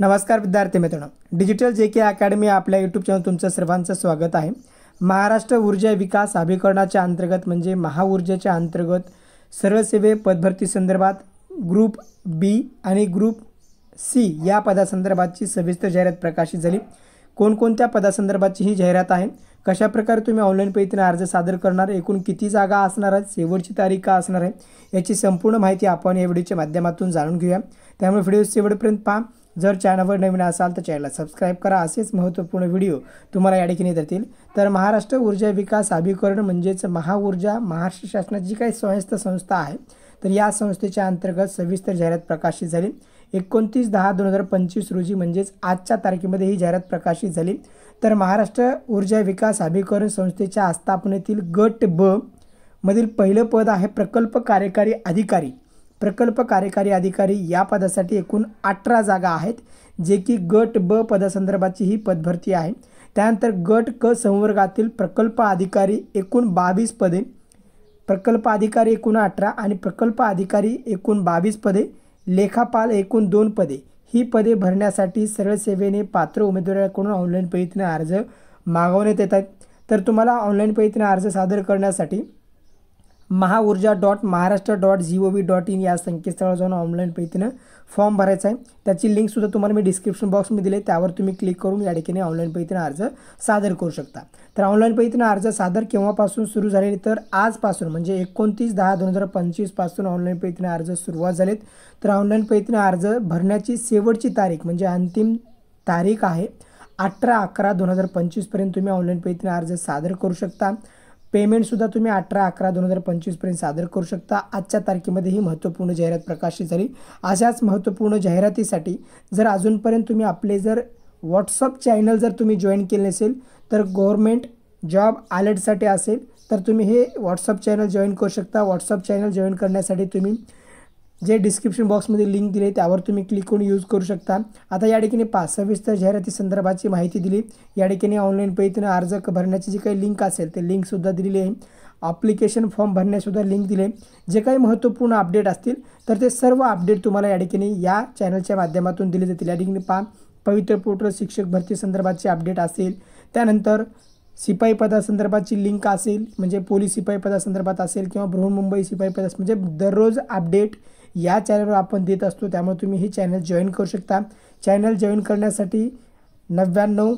नमस्कार विद्यार्थी मित्रांनो, डिजिटल जे.के. अकॅडमी आपल्या यूट्यूब चॅनल तुमचं सर्वांचं स्वागत आहे। महाराष्ट्र ऊर्जा विकास अभिकरणाच्या अंतर्गत म्हणजे महाऊर्जेच्या अंतर्गत सर्वसेवे पदभरती संदर्भात ग्रुप बी आणि ग्रुप सी या पदासंदर्भाची सविस्तर जाहिरात प्रकाशित झाली। कोणकोणत्या पदासंदर्भाची ही जाहिरात आहे, कशा प्रकारे तुम्ही ऑनलाईन पद्धतीने अर्ज सादर करणार, एकूण किती जागा असणार आहेत, शेवटची तारीख का असणार आहे, याची संपूर्ण माहिती आपण या व्हिडिओच्या माध्यमातून जाणून घेऊया। त्यामुळे व्हिडिओ शेवटपर्यंत पहा। जर चॅनलवर नवीन असाल तर चॅनलला सबस्क्राइब करा। असेच महत्त्वपूर्ण व्हिडिओ तुम्हाला या ठिकाणी येतील। तर महाराष्ट्र ऊर्जा विकास अभिकरण म्हणजेच महाऊर्जा महाराष्ट्र शासनाची काही स्वायत्त संस्था आहे, तर या संस्थेच्या अंतर्गत सविस्तर जाहिरात प्रकाशित झाली। 29/10/2025 रोजी म्हणजेच आजच्या तारखेमध्ये ही जाहिरात प्रकाशित झाली। तर महाराष्ट्र ऊर्जा विकास अभिकरण संस्थेच्या आस्थापनेतील गट ब मधील पहिलं पद आहे प्रकल्प कार्यकारी अधिकारी। प्रकल्प कार्यकारी अधिकारी या पदासाठी एकूण 18 जागा आहेत, जे की गट ब पदासंदर्भाची ही पदभरती आहे। त्यानंतर गट क संवर्गातील प्रकल्प अधिकारी एकूण 22 पदे, प्रकल्प अधिकारी एकूण 18 आणि प्रकल्प अधिकारी एकूण 22 पदे, लेखापाल एकूण 2 पदे। ही पदे भरण्यासाठी सरळ सेवेने पात्र उमेदवारांकडून ऑनलाईन पद्धतीने अर्ज मागवण्यात येतात। तर तुम्हाला ऑनलाईन पद्धतीने अर्ज सादर करण्यासाठी mahaurja.maharashtra.gov.in या संकेतस्थळावर जाऊन ऑनलाईन पद्धतीने फॉर्म भरायचा आहे। त्याची लिंक सुद्धा तुम्हाला मी डिस्क्रिप्शन बॉक्समध्ये दिली, त्यावर तुम्ही क्लिक करून या ठिकाणी ऑनलाईन पद्धतीने अर्ज सादर करू शकता। तर ऑनलाईन पद्धतीने अर्ज सादर केव्हापासून सुरू झाले, तर आजपासून म्हणजे 29/10/2025 पासून ऑनलाईन पद्धतीने अर्ज सुरुवात झालेत। तर ऑनलाईन पद्धतीने अर्ज भरण्याची शेवटची तारीख म्हणजे अंतिम तारीख आहे 18/11/2025 पर्यंत तुम्ही ऑनलाईन पद्धतीने अर्ज सादर करू शकता। पेमेंट सुद्धा तुम्ही 18/11/2025 पर्यंत सादर करू शकता। आजच्या तारखेमध्ये ही महत्त्वपूर्ण जाहिरात प्रकाशित झाली। अशाच महत्त्वपूर्ण जाहिरातीसाठी जर अजूनपर्यंत तुम्ही आपले जर व्हॉट्सअप चॅनल जर तुम्ही जॉईन केले नसेल, तर गव्हर्नमेंट जॉब अलर्टसाठी असेल तर तुम्ही हे व्हॉट्सअप चॅनल जॉईन करू शकता। व्हॉट्सअप चॅनल जॉईन करण्यासाठी तुम्ही जे डिस्क्रिप्शन बॉक्समध्ये लिंक दिले त्यावर तुम्ही क्लिक करून यूज करू शकता। आता या ठिकाणी सविस्तर जाहिराती संदर्भाची माहिती दिली। या ठिकाणी ऑनलाईन पद्धतीने अर्ज भरण्याची जी काही लिंक असेल ते लिंक सुद्धा दिलेली आहे। ॲप्लिकेशन फॉर्म भरण्यासुद्धा लिंक दिले। जे काही महत्त्वपूर्ण अपडेट असतील तर ते सर्व अपडेट तुम्हाला या ठिकाणी या चॅनलच्या माध्यमातून दिले जातील। या ठिकाणी पवित्र पोर्टल शिक्षक भरती संदर्भाचे अपडेट असेल, त्यानंतर सिपाई पदासंदर्भाची लिंक असेल म्हणजे पोलीस सिपाई पदासंदर्भात असेल किंवा बृहन्मुंबई सिपाई पदास म्हणजे दररोज अपडेट या चॅनलवर आपण देत असतो। त्यामुळे तुम्ही हे चॅनल जॉईन करू शकता। चॅनल जॉईन करण्यासाठी 99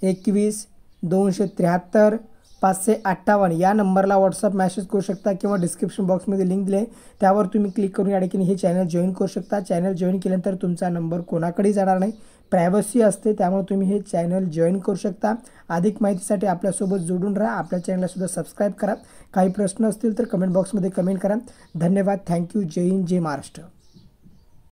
21 273 558 या नंबरला व्हॉट्सअप मेसेज करू शकता किंवा डिस्क्रिप्शन बॉक्समध्ये लिंक दिले त्यावर तुम्ही क्लिक करून या ठिकाणी हे चॅनल जॉईन करू शकता। चॅनल जॉईन केल्यानंतर तुमचा नंबर कोणाकडे जाणार नाही, प्रायव्हसी असते, त्यामुळे तुम्ही हे चॅनल जॉईन करू शकता। अधिक माहितीसाठी आपल्यासोबत जोडून राहा। आपल्या चॅनलला सुद्धा सबस्क्राइब करा। काही प्रश्न असतील तर कमेंट बॉक्समध्ये कमेंट करा। धन्यवाद, थँक्यू, जय हिंद, जय महाराष्ट्र।